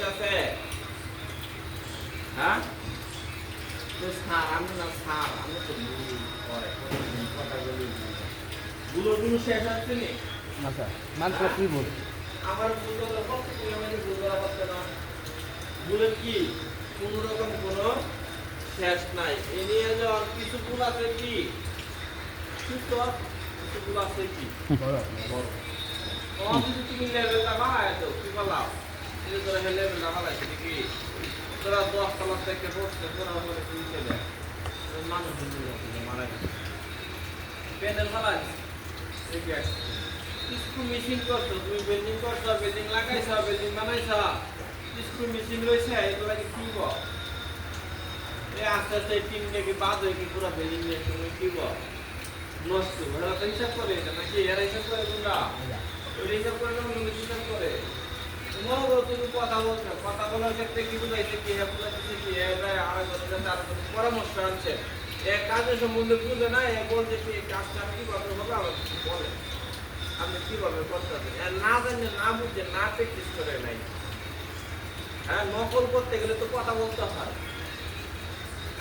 আছে হ্যাঁ স্যার আমি না স্যার আমি তো গুলো শেষ হচ্ছে নি না স্যার মাত্র কি বল আমার গুলো করতে কি আমাদের গুলো করতে না গুলো কি কোন রকম কোনো শেষ নাই এ নিয়ে যাওয়ার কিছু গুণ আছে কি কিছু গুণ আছে কি বড় কিছু তুমি লেভেলটা বাড়ায় তো কি বলাও এটা তোরা লেভেলটা বাড়াইছে কি তোরা 10 তলা থেকে পড়তে পড়া করে কি দেবে মানুষ মারা গেছে প্যানেল বাড়াই এই গ্যাস স্ক্রু মেশিন করছো তুমি বিল্ডিং করছো বিল্ডিং লাগাইছো বিল্ডিং বানাইছো স্ক্রু মেশিন রয়েছে এগুলা কি বল এই আস্তে আস্তে টিম থেকে বাদ হয়ে কি পুরো বিল্ডিং নিয়ে তুমি কি বল নষ্ট ওরা তো হিসাব করে এটা নাকি এরা হিসাব করে তোমরা ওই হিসাব করে না অন্য হিসাব করে তোমারও তুমি কথা বলছো কথা বলার ক্ষেত্রে কি বুঝাইছে কি হ্যাঁ বুঝাইছে কি আর তার পরামর্শ আনছে এক কাজের সম্বন্ধে বুঝে না এ বলছে কি কাজটা কিভাবে হবে আমার বলে আপনি কিভাবে করতে হবে না জানে না বুঝে না প্র্যাকটিস করে নাই হ্যাঁ নকল করতে গেলে তো কথা বলতে হয়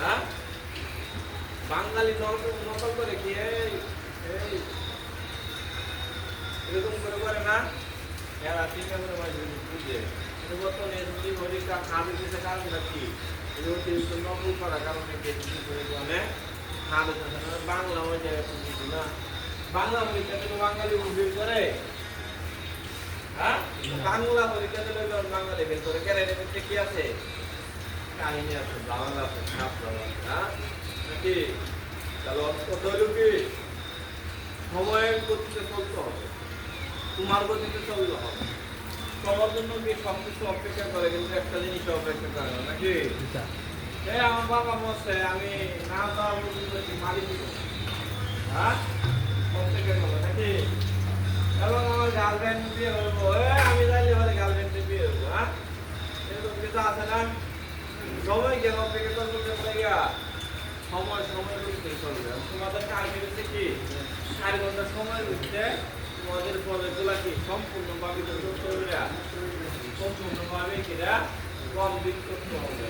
হ্যাঁ বাঙালি নকল করে কি এরকম করে না এরা চিন্তা করে বুঝে পরিবর্তন এসি হরিকা খাবে কিছু কারণটা কি অতিরিক্ত নকল করার কারণে মানে খাবে বাংলা হয়ে যায় না বাংলা পরীক্ষাতে বাঙালি বের করে হ্যাঁ বাংলা পরীক্ষাতে বাঙালি বের করে ক্যারেটে মধ্যে কি আছে কাহিনী আছে বাংলা আছে খাপ হ্যাঁ নাকি চলো কত হলো কি সময়ের গতিতে চলতে হবে তোমার গতিতে চলতে হবে সবার জন্য কি সবকিছু অপেক্ষা করে কিন্তু একটা জিনিস অপেক্ষা করে না নাকি আমার বাবা বলছে আমি না যাওয়া পর্যন্ত মালিক হ্যাঁ নাকি এবং আমার গার্লফ্রেন্ড বিয়ে হবো আমি জানি আমার গার্লফ্রেন্ড বিয়ে হবো হ্যাঁ এরকম কিছু আছে না সময় কেন অপেক্ষা করবো সময় করতে চলবে তোমাদের টার্গেট হচ্ছে কি 4 ঘন্টা সময় হচ্ছে তোমাদের প্রজেক্টগুলো কি সম্পূর্ণভাবে কিনা কমপ্লিট করতে হবে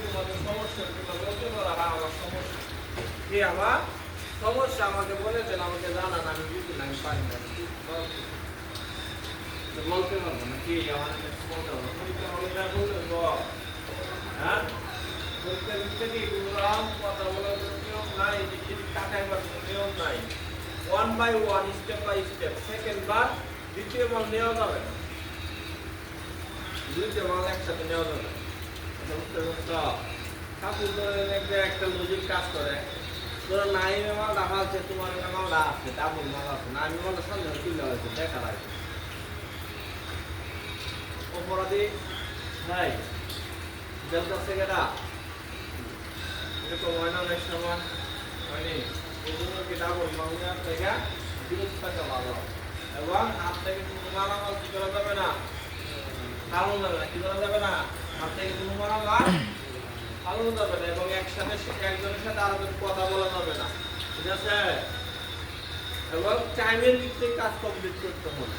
তোমাদের সমস্যা বলতে পারো আমার সমস্যা কি আমার সমস্যা আমাকে বলেছেন আমাকে জানান আমি বুঝি না আমি পারি না বলতে পারবো না কি আমার বলতে পারবো পরীক্ষা হলে হ্যাঁ পরীক্ষা দিতে কি কথা বলার নিয়ম নাই টাকায় নিয়ম নাই 1 by 1 step by step second বার দ্বিতীয় বার নেওয়া যাবে না দুইটা মাল একসাথে নেওয়া যাবে ঠাকুর ধরেন একটা লজিক কাজ করে তোরা নাইমে মাল রাখা আছে তোমার মালটা আছে ডাবল মাল আছে নাইমে মালটা সামনে তুলে হয়েছে দেখা লাগে অপরাধী নাই জেলটা সেকেন্ডা এরকম হয় না অনেক সময় হয়নি এই জন্য কি ডাবল মাল নেওয়ার থেকে বিরত থাকা ভালো এবং হাত থেকে কোনো মালামাল কি করা যাবে না ফালানো যাবে না কি করা যাবে না হাত থেকে কোনো মালামাল ফালানো যাবে না এবং একসাথে একজনের সাথে আরেকজন কথা বলা যাবে না ঠিক আছে এবং টাইমের দিক থেকে কাজ কমপ্লিট করতে হবে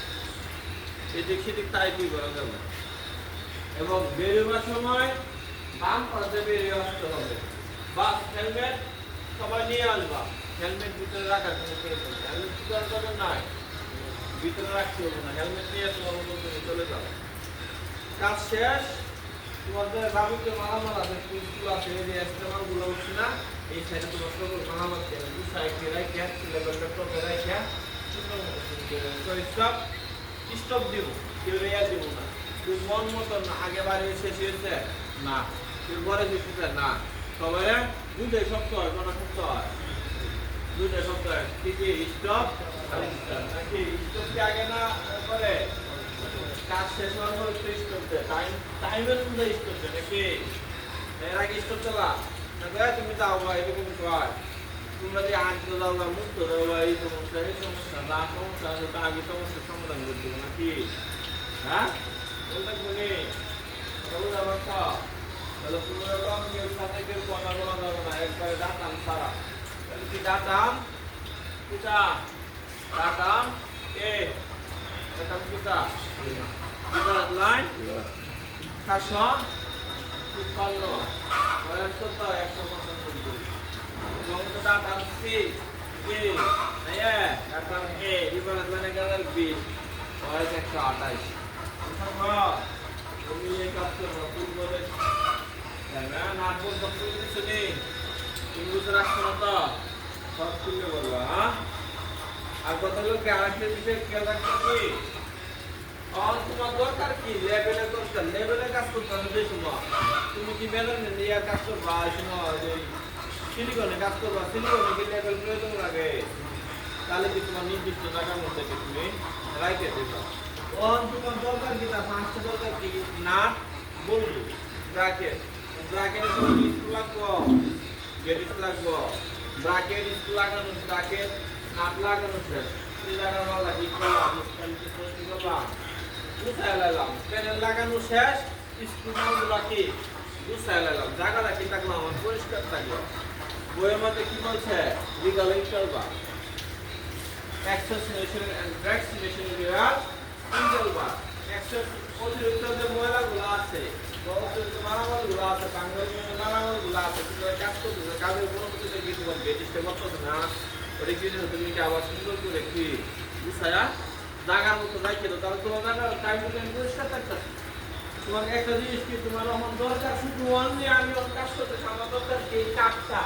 এদিক সেদিক টাইপই করা যাবে এবং বেরোবার সময় বাম পাশে বেরিয়ে আসতে হবে বাস হেলমেট সবাই নিয়ে আসবা হেলমেট ভিতরে রাখার কোনো প্রয়োজন নেই হেলমেট ভিতরে যাবেন নাই ভিতরে রাখতে হবে না হেলমেট নিয়ে তোমার মতো চলে যাবে কাজ শেষ তোমাদের যাবতীয় মালামাল আছে টুলসগুলো আছে এই যে এক্সট্রামালগুলো উঠছে না এই সাইডে তোমার সকল মালামাল কেন দু সাইডে রাখিয়া লেভেলটা টপে রাখিয়া স্টপ দিব কেউ রেয়া দিব না তুই মন মতন না আগে বাড়ি শেষ হয়েছে না তুই ঘরে শেষ না সবাই দুইটাই শক্ত হয় কোনটা শক্ত হয় দুইটাই শক্ত হয় কি কি স্টপ নাকি স্টপ কি আগে না করে কাজ শেষ হওয়ার পর স্টপ দেয় টাইমের মধ্যে স্টপ দেয় নাকি এর আগে স্টপ চালা না তুমি যাও বা এরকম হয় তোমরা যে আগে যাও বা মুক্ত দাও বা এই সমস্যা না সমস্যা আছে তা আগে সমস্যার সমাধান করে দেবো নাকি হ্যাঁ বলতে শুনি আমার তাহলে কোনো রকম কেউ সাথে কেউ কথা বলা যাবে না একবারে ডাটাম সারা তাহলে কি ডাটাম কিটা ডাটাম এ ডাটাম কিটা লাইন 453 বয়স কত 195 এবং ডাটা সি কে আয়া ডাটা এ ডিফারেন্স মানে গেল বি বয়স 128 অথবা তুমি এই কাজ করো পূর্বতে তাই না না বল বক্তব্য কিছু নেই ইংলিশ রাখছো না তো সব খুলে বলবা হ্যাঁ আর কথা হলো কি আরেকটা বিষয় খেয়াল রাখতে কি তোমার দরকার কি লেভেলে দরকার লেভেলে কাজ করতে হবে যে সময় তুমি কি বেতন নিয়ে কাজ করবা সময় যে সিলিকনে কাজ করবা সিলিকনে কি লেভেল প্রয়োজন লাগে তাহলে কি তোমার নির্দিষ্ট জায়গার মধ্যে তুমি রাইখে দেবা তোমার দরকার কি তা পাঁচটা দরকার কি না বলবো ব্র্যাকেট ব্র্যাকেটে তোমার স্কুল লাগবো গেট লাগবো ব্র্যাকেট স্কুল লাগানো ব্র্যাকেট নাট লাগানো শেষ এই জায়গার ভালো লাগে কি করলাম গুছায় লাইলাম প্যানেল লাগানো শেষ স্ক্রু মালগুলা কি গুছায় লাইলাম জায়গাটা কি থাকলো আমার পরিষ্কার থাকলো বইয়ের মধ্যে কি বলছে লিগালিং চলবা excess machine and brakes machinery আর ইনচলবা অ্যাক্সেস অতিরিক্ত যে ময়লাগুলো আছে অতিরিক্ত মারামারিগুলো আছে কাঙ্গাল মারামারিগুলো আছে কিন্তু কাজ করতে কাজের কোনো কিছু দেখি তোমার বেটিসটা করতেছে না ওটা কি তুমি আবার সুন্দর করে কি গুছায়া জায়গার মতো রাখে দাও তাহলে তোমার জায়গা টাইম টু টাইম পরিষ্কার থাকতে তোমার একটা জিনিস কি তোমার আমার দরকার শুধু অনলি আমি ওর কাজ করতে আমার দরকার কি চারটা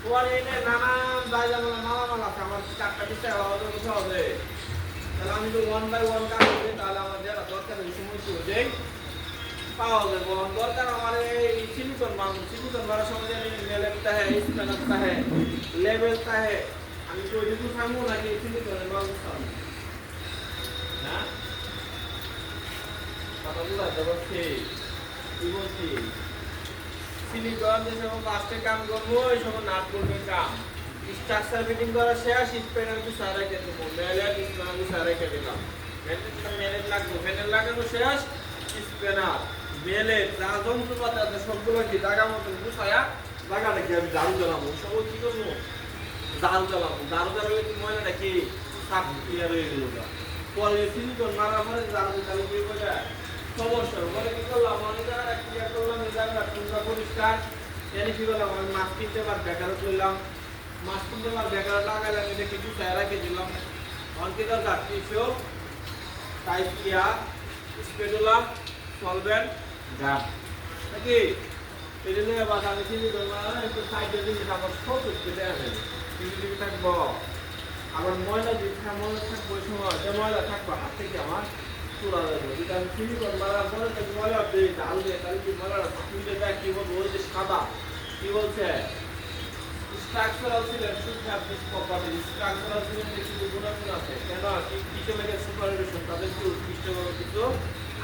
তোমার এনে নানান জায়গা মালামাল আছে আমার চারটা বিষয় আলাদা করতে হবে তাহলে আমি তো 1 বাই 1 কাজ করি তাহলে আমার যারা দরকার এই সময় কি হয়ে পাওয়া যাবে দরকার আমার এই সিলিকন মাল সিলিকন মারার সময় জানি মেলেটটা হ্যাঁ স্প্যানারটা হ্যাঁ লেভেলটা হ্যাঁ আমি তো ওই দিকে থামবো নাকি সিলিকনের মাল থামবো না কথা বুঝাতে পারছি কি বলছি সিলিকন যে সময় ফার্স্টে কাম করবো ওই সময় নাট করবে কাম স্ট্রাকচার ফিটিং করা শেষ স্প্যানার কি সারা রেখে দেবো মেলেট স্প্যানার কি সারা রেখে দিলাম মেলেট লাগবে মেলেট লাগানো শেষ স্প্যানার মেলেট যা যন্ত্রপাতি আছে সবগুলো কি জায়গা মতো গুছায়া জায়গাটা কি আমি ঝাড়ু জ্বালাবো সব কি করবো ঝাড়ু জ্বালালে কি ময়লাটা কি সাফ ক্লিয়ার হয়ে গেল পরে সিলিকন মারা পরে ঝাড়ু জ্বালে কি বলে সমস্যা পরে কি করলাম অনেক জায়গাটা ক্লিয়ার করলাম এই জায়গাটা পুরো পরিষ্কার জানি কি করলাম আমি মাছ কিনতে পার বেকারও করলাম মাছ কিনতে পার বেকার লাগাইলাম এটা কিছু রেখে দিলাম অনেকে দরকার টিস্যু টাইপ কিয়া স্পেডুলা সলভেন্ট গাম নাকি এই জন্য এবার আমি সিলিকন মারা একটু সাইডে দিলে আমার সব কিছু দেওয়া যাবে টিভি থাকবো আবার ময়লা যদি ময়লা থাকবো ওই সময় যে ময়লা থাকবো হাত থেকে আমার তোলা যাবে যদি আমি সিলিকন মারার পরে যদি ময়লা দিই ঢাল দিয়ে তাহলে কি ময়লাটা তুলে দেয় কি বলবো ওই যে সাদা কি বলছে structural sealant should have this property structural সিলেন্টের কিছু গুণাগুণ আছে কেন ইকোমেটিক সুপারভিশন তাদের কি উৎকৃষ্ট কিছু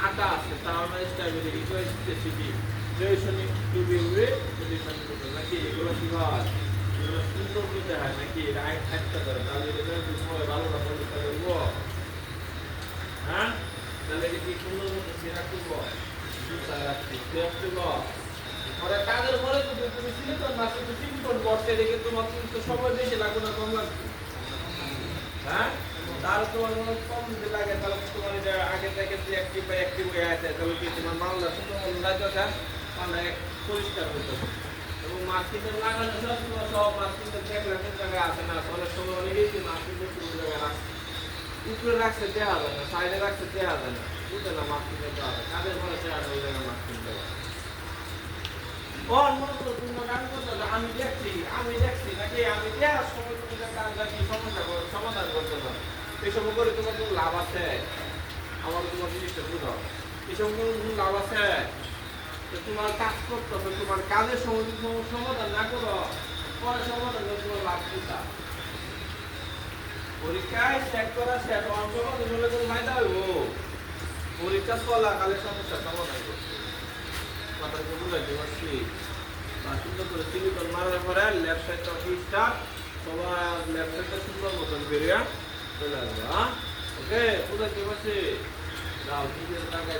আটা আছে তার মানে স্টেবিলিটি ইকোস্পেসিফিক relation to be with relation to নাকি এগুলো কি হয় এগুলো সুন্দর করতে হয় নাকি রাইট থাকতে পারে তাহলে এটা সময় ভালো না বলতে পারবো হ্যাঁ তাহলে কি সুন্দর মতো সেরা করবো রাখছি পরে কাজের পরে তুমি সিলিকন মাছ কিন্তু সিলিকন বসে রেখে তোমার কিন্তু সময় বেশি লাগবে না কম লাগবে হ্যাঁ তাহলে তোমার মনে কম যদি লাগে তাহলে তোমার এটা আগে থেকে অ্যাক্টিভ হয়ে আছে তাহলে কি তোমার মালটা সুন্দর মতো লাগছে মানে পরিষ্কার হতো এবং মাছ কিনতে লাগানো সব তোমার সব মাছ কিনতে দেখলে কোন জায়গায় আসে না অনেক সময় অনেকেই মাছ কিনতে কোন জায়গায় রাখছে উপরে রাখছে দেওয়া যায় না সাইডে রাখছে দেওয়া যায় না বুঝলে না মাছ কিনতে দেওয়া যায় কাজের পরে দেওয়া যায় ওই জায়গায় মাছ কিনতে হয় আমি দেখছি নাকি আমি দেওয়ার সময় তুমি সমাধান করতে পারো এই সময় করে তোমার কোনো লাভ আছে আমার তোমার জিনিসটা বুঝাও এই সময় কোনো লাভ আছে তোমার কাজ করতে হবে তোমার কাজের সময় সমাধান না করো পরে সমাধান করে তোমার লাভ কোথা পরীক্ষায় চেক করা শেষ অংশগ্রহণ হলে কোনো ফায়দা হইব পরীক্ষা চলাকালে সমস্যা সমাধান করতে কথাটা বুঝাইতে পারছি সুন্দর করে সিলিকন মারার পরে লেফট সাইডটা স্টার্ট সবার লেফট সাইডটা সুন্দর মতন বেরিয়ে চলে আসবে হ্যাঁ ওকে বুঝাইতে পারছি যাও ঠিক আছে টাকায়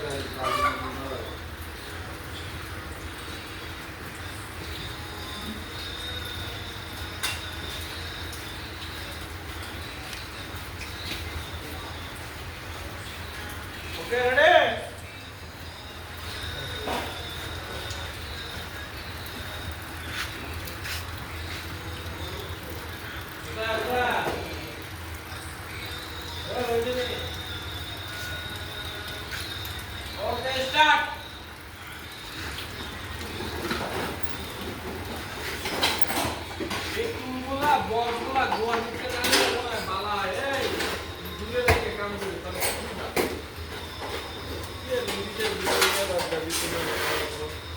Okay, ready? বিভিন্ন